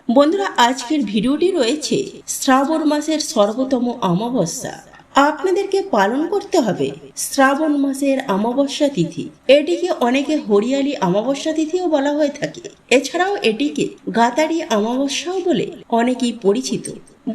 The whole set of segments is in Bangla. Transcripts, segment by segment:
বন্ধুরা, আজকের ভিডিওটি রয়েছে শ্রাবণ মাসের সর্বতম অমাবস্যা। আপনাদেরকে পালন করতে হবে শ্রাবণ মাসের অমাবস্যা তিথি। এটিকে অনেকে হরিয়ালি অমাবস্যা তিথিও বলা হয়ে থাকে। এছাড়াও এটিকে গাতারি অমাবস্যাও বলে অনেকেই পরিচিত।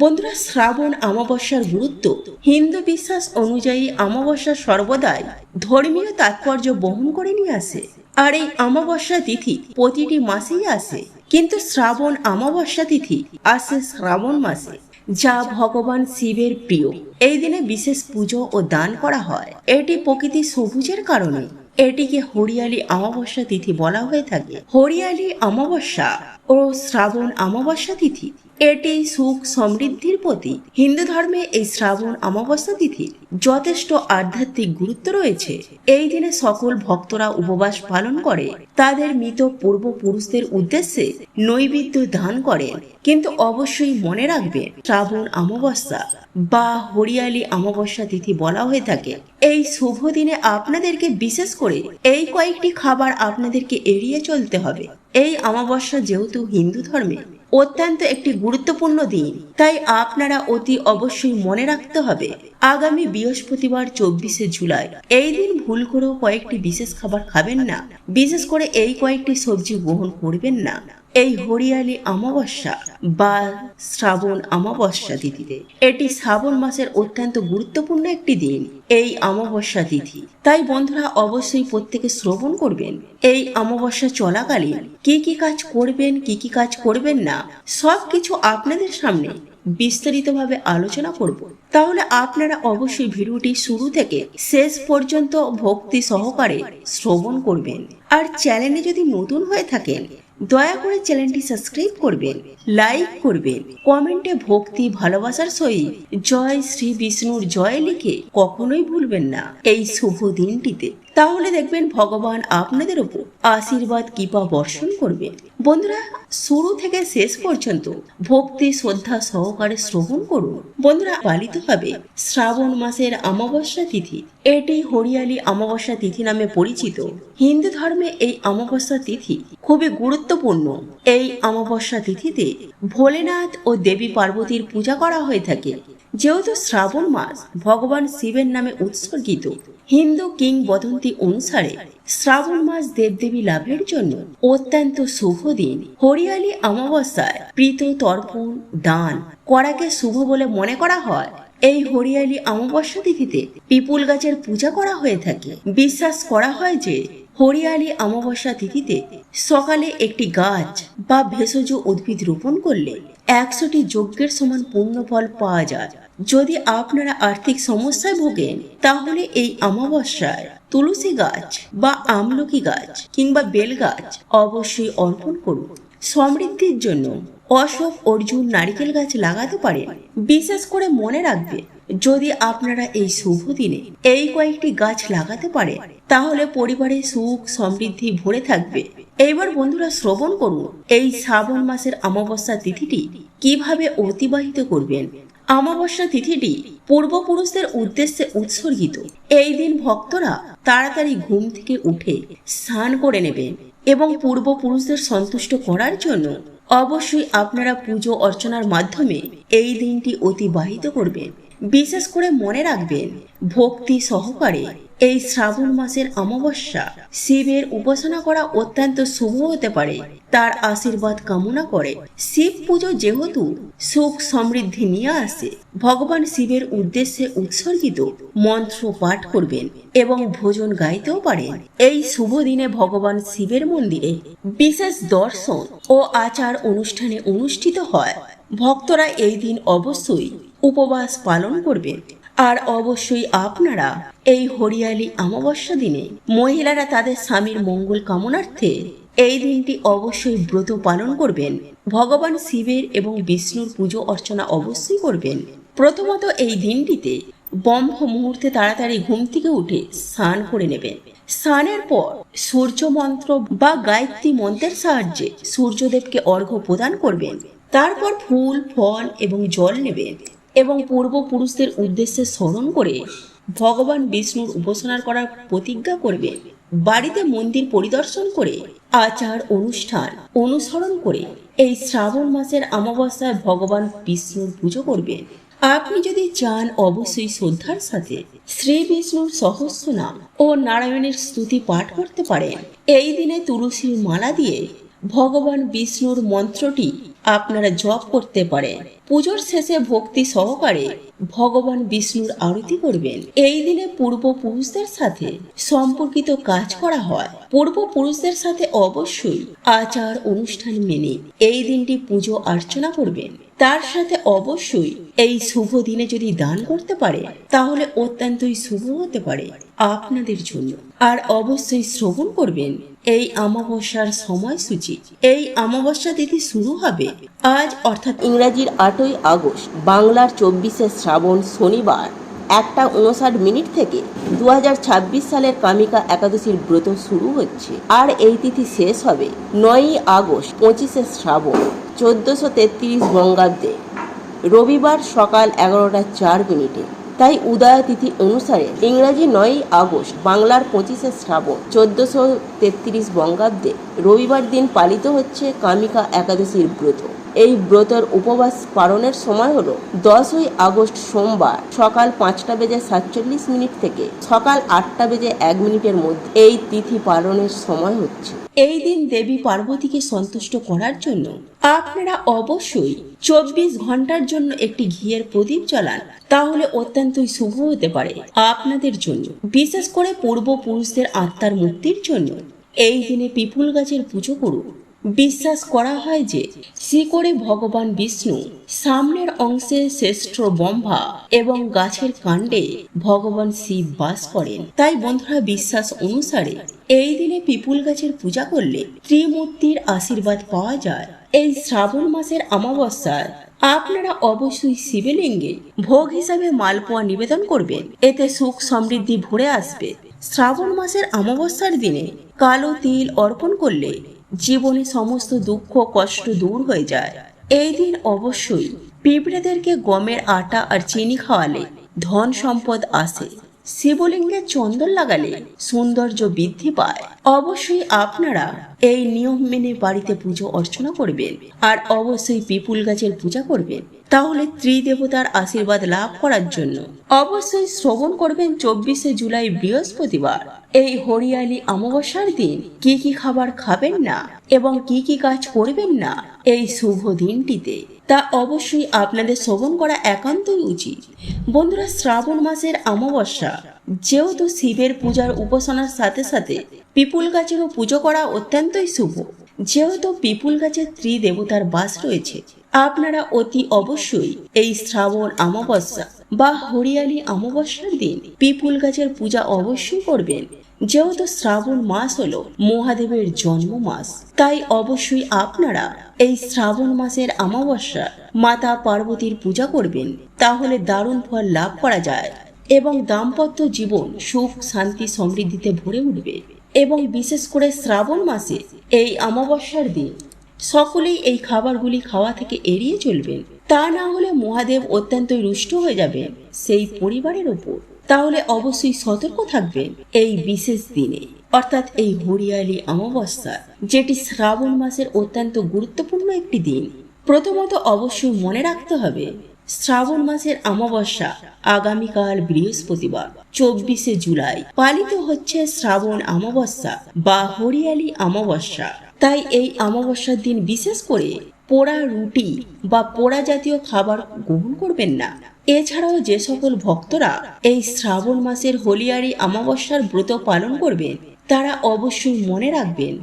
বন্ধুরা, শ্রাবণ অমাবস্যার গুরুত্ব হিন্দু বিশ্বাস অনুযায়ী অমাবস্যা সর্বদাই ধর্মীয় তাৎপর্য বহন করে নিয়ে আসে। আর এই অমাবস্যা তিথি প্রতিটি মাসেই আসে, কিন্তু শ্রাবণ অমাবস্যা তিথি আসে শ্রাবণ মাসে, যা ভগবান শিবের প্রিয়। এই দিনে বিশেষ পুজো ও দান করা হয়। এটি প্রকৃতি সবুজের কারণে এটিকে হরিয়ালি অমাবস্যা তিথি বলা হয়ে থাকে। হরিয়ালি অমাবস্যা ও শ্রাবণ অমাবস্যা তিথি এটি সুখ সমৃদ্ধির প্রতীক। হিন্দু ধর্মে এই শ্রাবণ অমাবস্যা তিথি যথেষ্ট আধ্যাত্মিক গুরুত্ব রয়েছে। এই দিনে সকল ভক্তরা উপবাস পালন করে তাদের মৃত পূর্বপুরুষদের উদ্দেশ্যে নৈবেদ্য দান করেন। কিন্তু অবশ্যই মনে রাখবেন, শ্রাবণ অমাবস্যা বা হরিয়ালি অমাবস্যা তিথি বলা হয়ে থাকে। এই শুভ দিনে আপনাদেরকে বিশেষ করে এই কয়েকটি খাবার আপনাদেরকে এড়িয়ে চলতে হবে। এই অমাবস্যা যেহেতু হিন্দু ধর্মে অত্যন্ত একটি গুরুত্বপূর্ণ দিন, তাই আপনারা অতি অবশ্যই মনে রাখতে হবে আগামী বৃহস্পতিবার 24শে জুলাই এই দিন ভুল করেও কয়েকটি বিশেষ খাবার খাবেন না। বিশেষ করে এই কয়েকটি সবজি গ্রহণ করবেন না এই হরিয়ালি অমাবস্যা বা শ্রাবণ অমাবস্যা তিথিতে। এটি শ্রাবণ মাসের অত্যন্ত গুরুত্বপূর্ণ একটি দিন, এই অমাবস্যা তিথি। তাই বন্ধুরা, অবশ্যই প্রত্যেকে শ্রবণ করবেন এই অমাবস্যা চলাকালীন কি কি কাজ করবেন, কি কি কাজ করবেন না, সবকিছু আপনাদের সামনে বিস্তারিতভাবে আলোচনা করব। তাহলে আপনারা অবশ্যই ভিডিওটি শুরু থেকে শেষ পর্যন্ত ভক্তি সহকারে শ্রবণ করবেন। আর চ্যানেলে যদি নতুন হয়ে থাকেন, দয়া করে চ্যানেলটি সাবস্ক্রাইব করবেন, লাইক করবেন, কমেন্টে ভক্তি ভালোবাসার সহিত জয় শ্রী বিষ্ণুর জয় লিখে কখনোই ভুলবেন না এই শুভ দিনটিতে। তাহলে দেখবেন ভগবান আপনাদের উপর আশীর্বাদ কৃপা বর্ষণ করবেন। বন্ধুরা, শুরু থেকে শেষ পর্যন্ত ভক্তি শ্রদ্ধা সহকারে শ্রবণ করুন। বন্ধুরা, পালিত হবে শ্রাবণ মাসের অমাবস্যা তিথি। এটি হরিয়ালি অমাবস্যা তিথি নামে পরিচিত। হিন্দু ধর্মে এই অমাবস্যা তিথি খুবই গুরুত্বপূর্ণ। এই অমাবস্যা তিথিতে ভোলেনাথ ও দেবী পার্বতীর পূজা করা হয়ে থাকে। যেহেতু শ্রাবণ মাস ভগবান শিবের নামে উৎসর্গিত, হিন্দু কিংবদন্তি অনুসারে শ্রাবণ মাস দেবদেবী লাভের জন্য অত্যন্ত শুভ দিন। হরিয়ালি অমাবস্যায় প্রীত তর্পণ দান করাকে শুভ বলে মনে করা হয়। এই হরিয়ালি অমাবস্যা তিথিতে পিপুল গাছের পূজা করা হয়ে থাকে। বিশ্বাস করা হয় যে হরিয়ালি অমাবস্যা তিথিতে সকালে একটি গাছ বা ভেষজ উদ্ভিদ রোপণ করলে 100টি যজ্ঞের সমান পুণ্যফল পাওয়া যায়। যদি আপনারা আর্থিক সমস্যায় ভোগেন, তাহলে এই অমাবস্যায় তুলসী গাছ বা আমলকি গাছ কিংবা বেল গাছ অবশ্যই অর্পণ করুন। সমৃদ্ধির জন্য অশোক অর্জুন নারিকেল গাছ লাগাতে পারেন। বিশেষ করে মনে রাখবেন, যদি আপনারা এই শুভ দিনে এই কয়েকটি গাছ লাগাতে পারেন, তাহলে পরিবারে সুখ সমৃদ্ধি ভরে থাকবে। এইবার বন্ধুরা, শ্রবণ করুন এই শ্রাবণ মাসের অমাবস্যা তিথিটি কিভাবে অতিবাহিত করবেন। অমাবস্যা তিথিটি পূর্বপুরুষদের উদ্দেশ্যে উৎসর্গিত। এই দিন ভক্তরা তাড়াতাড়ি ঘুম থেকে উঠে স্নান করে নেবেন এবং পূর্বপুরুষদের সন্তুষ্ট করার জন্য অবশ্যই আপনারা পুজো অর্চনার মাধ্যমে এই দিনটি অতিবাহিত করবেন। বিশেষ করে মনে রাখবেন, ভক্তি সহকারে এই শ্রাবণ মাসের অমাবস্যা শিবের উপাসনা করা অত্যন্ত শুভ হতে পারে। তার আশীর্বাদ কামনা করে শিব পুজো যেহেতু সুখ সমৃদ্ধি নিয়ে আসে, ভগবান শিবের উদ্দেশ্যে উৎসর্গিত মন্ত্র পাঠ করবেন এবং ভোজন গাইতেও পারেন। এই শুভ দিনে ভগবান শিবের মন্দিরে বিশেষ দর্শন ও আচার অনুষ্ঠানে অনুষ্ঠিত হয়। ভক্তরা এই দিন অবশ্যই উপবাস পালন করবেন। আর অবশ্যই আপনারা এই হরিয়ালি অমাবস্যা দিনে মহিলারা তাদের স্বামীর মঙ্গল কামনার্থে এই দিনটি অবশ্যই ব্রত পালন করবেন। ভগবান শিবের এবং বিষ্ণুর পুজো অর্চনা অবশ্যই করবেন। প্রথমত এই দিনটিতে ব্রহ্ম মুহূর্তে তাড়াতাড়ি ঘুম থেকে উঠে স্নান করে নেবেন। স্নানের পর সূর্য মন্ত্র বা গায়ত্রী মন্ত্রের সাহায্যে সূর্যদেবকে অর্ঘ্য প্রদান করবেন। তারপর ফুল ফল এবং জল নেবেন এবং পূর্বপুরুষদের উদ্দেশ্যে স্মরণ করে ভগবান বিষ্ণুর উপাসনা করার প্রতিজ্ঞা করবেন। বাড়িতে মন্দির পরিদর্শন করে আচার অনুষ্ঠান অনুসরণ করে এই শ্রাবণ মাসের অমাবস্যায় ভগবান বিষ্ণুর পুজো করবেন। আপনি যদি চান অবশ্যই শ্রদ্ধার সাথে শ্রী বিষ্ণুর সহস্র নাম ও নারায়ণের স্তুতি পাঠ করতে পারেন। এই দিনে তুলসীর মালা দিয়ে ভগবান বিষ্ণুর মন্ত্রটি আপনারা জপ করতে পারেন। পুজোর শেষে ভক্তি সহকারে ভগবান বিষ্ণুর আরতি করবেন। এই দিনে পূর্বপুরুষদের সাথে সম্পর্কিত কাজ করা হয়। পূর্বপুরুষদের সাথে অবশ্যই আচার অনুষ্ঠান মেনে এই দিনটি পুজো অর্চনা করবেন। তার সাথে অবশ্যই এই শুভ দিনে যদি দান করতে পারে তাহলে অত্যন্তই শুভ হতে পারে আপনাদের জন্য। আর অবশ্যই শ্রবণ করবেন এই অমাবস্যার সময়সূচি। এই অমাবস্যা তিথি শুরু হবে আজ অর্থাৎ ইংরাজির 8ই আগস্ট, বাংলার 24শে শ্রাবণ শনিবার 1:59 থেকে 2026 সালের কামিকা একাদশীর ব্রত শুরু হচ্ছে। আর এই তিথি শেষ হবে 9ই আগস্ট 25শে শ্রাবণ 1433 বঙ্গাব্দে রবিবার সকাল 11:04। তাই উদয় তিথি অনুসারে ইংরাজি 9ই আগস্ট, বাংলার 25শে শ্রাবণ 1433 বঙ্গাব্দে রবিবার দিন পালিত হচ্ছে কামিকা একাদশীর ব্রত। এই ব্রতের উপবাস পালনের সময় হলো 10ই আগস্ট সোমবার সকাল 5:47 থেকে সকাল 8:01 মধ্যে এই তিথি পালনের সময় হচ্ছে। এই দিন দেবী পার্বতীকে সন্তুষ্ট করার জন্য আপনারা অবশ্যই 24 ঘন্টার জন্য একটি ঘিয়ের প্রদীপ জ্বালান। তাহলে অত্যন্তই শুভ হতে পারে আপনাদের জন্য। বিশেষ করে পূর্বপুরুষদের আত্মার মুক্তির জন্য এই দিনে পিপুল গাছের পুজো করুন। বিশ্বাস করা হয় যে শিকড়ে ভগবান বিষ্ণু, সামনের অংশে শ্রেষ্ঠ ব্রহ্মা এবং গাছের কাণ্ডে ভগবান শিব বাস করেন। তাই বন্ধুরা, বিশ্বাস অনুসারে এই দিনে পিপুল গাছের পূজা করলে ত্রিমূর্তির আশীর্বাদ পাওয়া যায়। এই শ্রাবণ মাসের অমাবস্যায় আপনারা অবশ্যই শিবলিঙ্গে ভোগ হিসাবে মালপোয়া নিবেদন করবেন। এতে সুখ সমৃদ্ধি ভরে আসবে। শ্রাবণ মাসের অমাবস্যার দিনে কালো তিল অর্পণ করলে জীবনে সমস্ত দুঃখ কষ্ট দূর হয়ে যায়। এই দিন অবশ্যই পিঁপড়েদেরকে গমের আটা আর চিনি খাওয়ালে ধন সম্পদ আসে। শিবলিঙ্গে চন্দন লাগালে সৌন্দর্য বৃদ্ধি পায়। অবশ্যই আপনারা এই নিয়ম মেনে বাড়িতে পুজো অর্চনা করবেন আর অবশ্যই পিপুল গাছের পূজা করবেন। তাহলে ত্রিদেবতার আশীর্বাদ লাভ করার জন্য অবশ্যই শ্রবণ করবেন 24শে জুলাই বৃহস্পতিবার এই হরিয়ালি অমাবস্যার দিন কি কি খাবার খাবেন না এবং কি কি কাজ করবেন না এই শুভ দিনটিতে, তা অবশ্যই আপনাদের শ্রবণ করা একান্তই উচিত। বন্ধুরা, শ্রাবণ মাসের অমাবস্যা যেহেতু শিবের পূজার উপাসনার সাথে সাথে পিপুল গাছেরও পুজো করা অত্যন্তই শুভ। যেহেতু পিপুল গাছের ত্রিদেবতার বাস রয়েছে, আপনারা অতি অবশ্যই এই শ্রাবণ অমাবস্যা বা হরিয়ালি অমাবস্যার দিন পিপুল গাছের পূজা অবশ্যই করবেন। যেহেতু শ্রাবণ মাস হলো মহাদেবের জন্ম মাস, তাই অবশ্যই আপনারা এই শ্রাবণ মাসের অমাবস্যা মাতা পার্বতীর পূজা করবেন। তাহলে দারুণ ফল লাভ করা যায় এবং দাম্পত্য জীবন সুখ শান্তি সমৃদ্ধিতে ভরে উঠবে। এবং বিশেষ করে শ্রাবণ মাসে এই অমাবস্যার দিন সকলেই এই খাবারগুলি খাওয়া থেকে এড়িয়ে চলবেন। তা না হলে মহাদেব অত্যন্তই রুষ্ট হয়ে যাবেন সেই পরিবারের ওপর। তাহলে অবশ্যই সতর্ক থাকবেন এই বিশেষ দিনে, অর্থাৎ এই হরিয়ালি অমাবস্যা, যেটি শ্রাবণ মাসের অত্যন্ত গুরুত্বপূর্ণ একটি দিন। প্রথমত অবশ্যই মনে রাখতে হবে শ্রাবণ মাসের অমাবস্যা আগামীকাল বৃহস্পতিবার 24শে জুলাই পালিত হচ্ছে শ্রাবণ অমাবস্যা বা হরিয়ালি অমাবস্যা। তাই এই অমাবস্যার দিন বিশেষ করে পোড়া রুটি বা পোড়া জাতীয় খাবার গ্রহণ করবেন না। এছাড়াও যে সকল ভক্তরা এই শ্রাবণ মাসের হরিয়ালি অমাবস্যার ব্রত পালন করবেন তারা অবশ্যই মনে রাখবেন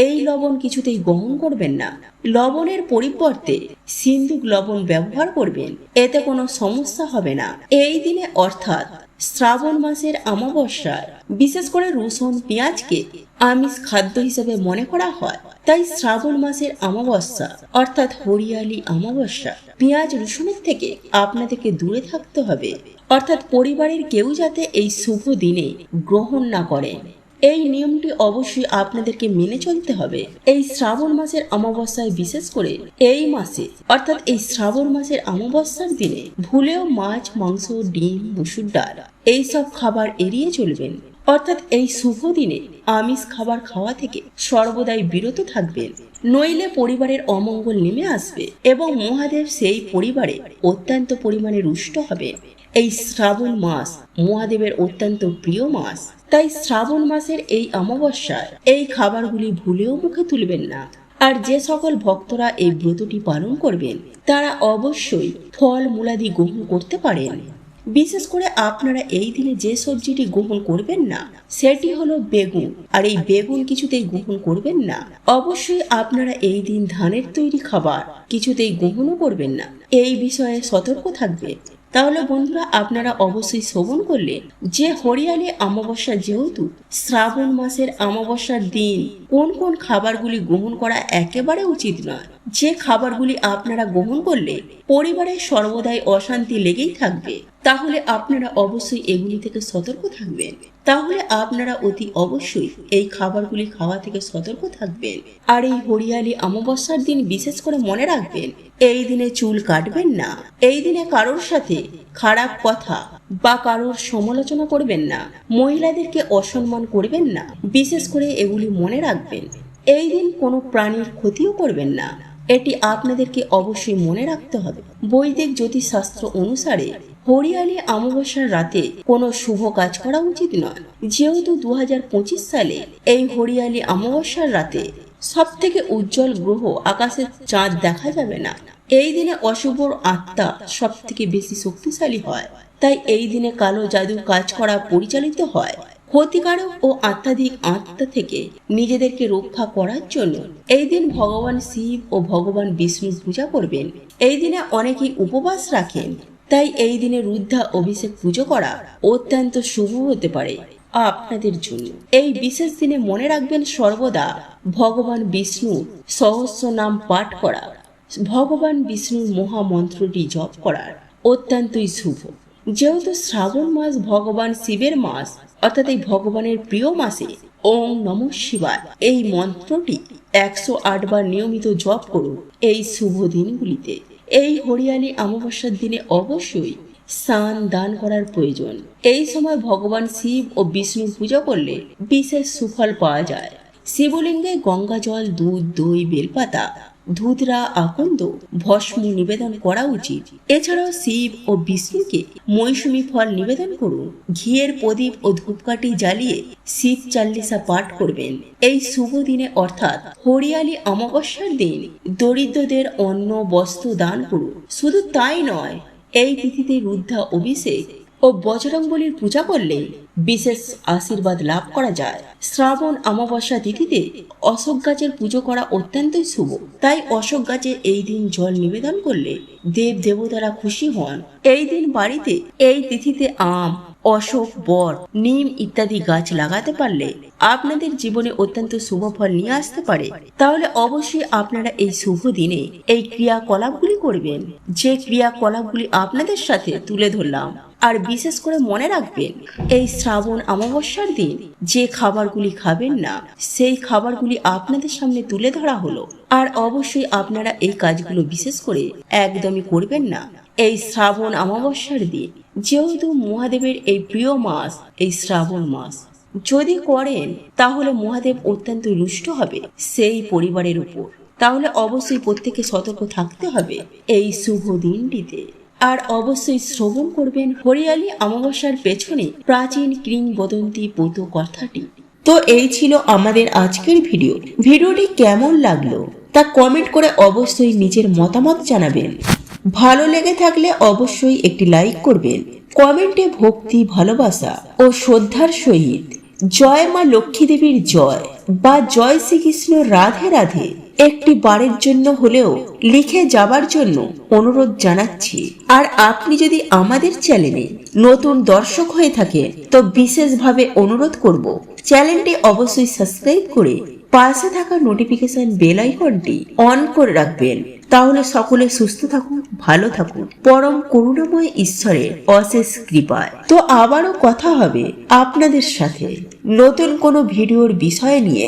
এই লবণ কিছুতেই গ্রহণ করবেন না। লবণের পরিবর্তে সিন্দুক লবণ ব্যবহার করবেন, এতে কোনো সমস্যা হবে না। এই দিনে অর্থাৎ শ্রাবণ মাসের অমাবস্যায় বিশেষ করে রসুন পেঁয়াজকে আমিষ খাদ্য হিসেবে মনে করা হয়। তাই শ্রাবণ মাসের অমাবস্যা অর্থাৎ হরিয়ালি অমাবস্যা পেঁয়াজ রসুনের থেকে আপনাদেরকে দূরে থাকতে হবে, অর্থাৎ পরিবারের কেউ যাতে এই শুভ দিনে গ্রহণ না করেন। এই নিয়মটি অবশ্যই আপনাদেরকে মেনে চলতে হবে। এই শ্রাবণ মাসের অমাবস্যায় বিশেষ করে এই মাসে অর্থাৎ এই শ্রাবণ মাসের অমাবস্যার দিনে ভুলেও মাছ মাংস ডিম মুসুর ডাল এইসব খাবার এড়িয়ে চলবেন। অর্থাৎ এই শুভ দিনে আমিষ খাবার খাওয়া থেকে সর্বদাই বিরত থাকবেন, নইলে পরিবারের অমঙ্গল নেমে আসবে এবং মহাদেব সেই পরিবারে অত্যন্ত পরিমাণে রুষ্ট হবে। এই শ্রাবণ মাস মহাদেবের অত্যন্ত প্রিয় মাস, তাই শ্রাবণ মাসের এই অমাবস্যায় এই খাবারগুলি ভুলেও মুখে তুলবেন না। আর যে সকল ভক্তরা এই ব্রতটি পালন করবেন তারা অবশ্যই ফল মূলাদি গ্রহণ করতে পারেন। বিশেষ করে আপনারা এই দিনে যে সবজিটি গ্রহণ করবেন না সেটি হলো বেগুন, আর এই বেগুন কিছুতেই গ্রহণ করবেন না। অবশ্যই আপনারা এই দিন ধানের তৈরি খাবার কিছুতেই গ্রহণও করবেন না, এই বিষয়ে সতর্ক থাকবেন। তাহলে বন্ধুরা, আপনারা অবশ্যই শ্রবণ করলেন যে হরিয়ালি অমাবস্যা যেহেতু শ্রাবণ মাসের অমাবস্যার দিন কোন কোন খাবারগুলি গ্রহণ করা একেবারে উচিত নয়, যে খাবারগুলি আপনারা গ্রহণ করলে পরিবারে সর্বদাই অশান্তি লেগেই থাকবে, তাহলে আপনারা অবশ্যই এগুলি থেকে সতর্ক থাকবেন। তাহলে আপনারা অতি অবশ্যই এই খাবারগুলি খাওয়া থেকে সতর্ক থাকবেন। আর এই হরিয়ালি অমাবস্যার দিন বিশেষ করে মনে রাখবেন, এই দিনে চুল কাটবেন না, এই দিনে কারোর সাথে খারাপ কথা বা কারোর সমালোচনা করবেন না, মহিলাদেরকে অসম্মান করবেন না। বিশেষ করে এগুলি মনে রাখবেন, এই দিন কোনো প্রাণীর ক্ষতিও করবেন না, এটি আপনাদেরকে অবশ্যই মনে রাখতে হবে। বৈদিক জ্যোতিষশাস্ত্র অনুসারে হরিয়ালি অমাবস্যার রাতে কোনো শুভ কাজ করা উচিত নয়। যেহেতু 2025 সালে এই হরিয়ালি অমাবস্যার রাতে সব থেকে উজ্জ্বল গ্রহ আকাশের চাঁদ দেখা যাবে না, এই দিনে অশুভ আত্মা সব থেকে বেশি শক্তিশালী হয়, তাই এই দিনে কালো জাদুর কাজ করা পরিচালিত হয়। ক্ষতিকারক ও আত্মাধিক আত্মা থেকে নিজেদেরকে রক্ষা করার জন্য এই দিন ভগবান শিব ও ভগবান বিষ্ণুর পূজা করবেন। এই দিনে অনেকেই উপবাস রাখেন, তাই এই দিনে রুদ্রা অভিষেক পুজো করা অত্যন্ত শুভ হতে পারে আপনাদের জন্য। এই বিশেষ দিনে মনে রাখবেন সর্বদা ভগবান বিষ্ণুর সহস্র নাম পাঠ করা, ভগবান বিষ্ণুর মহামন্ত্রটি জপ করার অত্যন্তই শুভ। যেহেতু শ্রাবণ মাস ভগবান শিবের মাস, অর্থাৎ এই ভগবানের প্রিয় মাসে ওম নমঃ শিবায় এই মন্ত্রটি 108 বার নিয়মিত জপ করুন এই শুভ দিনগুলিতে। এই হরিয়ালি অমাবস্যার দিনে অবশ্যই স্নান দান করার প্রয়োজন। এই সময় ভগবান শিব ও বিষ্ণুর পূজা করলে বিশেষ সুফল পাওয়া যায়। শিবলিঙ্গে গঙ্গা জল, দুধ, দই, বেলপাতা, ধুতরা, আকন্দ, ভস্ম নিবেদন করা উচিত। এছাড়াও শিব ও বিষ্ণুকে মৌসুমী ফল নিবেদন করুন। ঘিয়ের প্রদীপ ও ধূপকাঠি জ্বালিয়ে শিব চাল্লিশা পাঠ করবেন। এই শুভ দিনে অর্থাৎ হরিয়ালি অমাবস্যার দিন দরিদ্রদের অন্ন বস্ত্র দান করুন। শুধু তাই নয়, এই তিথিতে রুদ্রা অভিষেক ও বজরংবলীর পূজা করলে বিশেষ আশীর্বাদ লাভ করা যায়। শ্রাবণ অমাবস্যা তিথিতে অশোক গাছের পুজো করা অত্যন্তই শুভ, তাই অশোক গাছে এই দিন জল নিবেদন করলে দেব দেবতারা খুশি হন। এই দিন বাড়িতে এই তিথিতে আম, অশোক, বট, নিম ইত্যাদি গাছ লাগাতে পারলে আপনাদের জীবনে অত্যন্ত শুভ ফল নিয়ে আসতে পারে। তাহলে অবশ্যই আপনারা এই শুভ দিনে এই ক্রিয়াকলাপগুলি করবেন, যে ক্রিয়াকলাপগুলি আপনাদের সাথে তুলে ধরলাম। আর বিশেষ করে মনে রাখবেন, এই শ্রাবণ অমাবস্যার দিন যে খাবারগুলি খাবেন না সেই খাবারগুলি আপনাদের সামনে তুলে ধরা হলো। আর অবশ্যই আপনারা এই কাজগুলো বিশেষ করে একদমই করবেন না এই শ্রাবণ অমাবস্যার দিন, যেহেতু মহাদেবের এই প্রিয় মাস এই শ্রাবণ মাস। যদি করেন তাহলে মহাদেব অত্যন্ত রুষ্ট হবে সেই পরিবারের উপর। তাহলে অবশ্যই প্রত্যেকে সতর্ক থাকতে হবে এই শুভ দিনটিতে। আর অবশ্যই শ্রবণ করবেন হরিয়ালি অমাবস্যার পেছনে প্রাচীন কিংবদন্তি পৌত কথাটি। তো এই ছিল আমাদের আজকের ভিডিওটি কেমন লাগলো তা কমেন্ট করে অবশ্যই নিজের মতামত জানাবেন। ভালো লেগে থাকলে অবশ্যই একটি লাইক করবেন। কমেন্টে ভক্তি, ভালোবাসা ও শ্রদ্ধার সহিত জয় মা লক্ষ্মী দেবীর জয় বা জয় শ্রীকৃষ্ণ রাধে রাধে একটি বারের জন্য হলেও লিখে যাবার জন্য অনুরোধ জানাচ্ছি। আর আপনি যদি আমাদের চ্যানেলে নতুন দর্শক হয়ে থাকেন তো বিশেষভাবে অনুরোধ করব চ্যানেলটি অবশ্যই সাবস্ক্রাইব করে পাশে থাকা নোটিফিকেশন বেল আইকনটি অন করে রাখবেন। তাহলে সকলে সুস্থ থাকুন, ভালো থাকুন পরম করুণাময় ঈশ্বরের অশেষ কৃপায়। তো আবারও কথা হবে আপনাদের সাথে নতুন কোনো ভিডিওর বিষয় নিয়ে।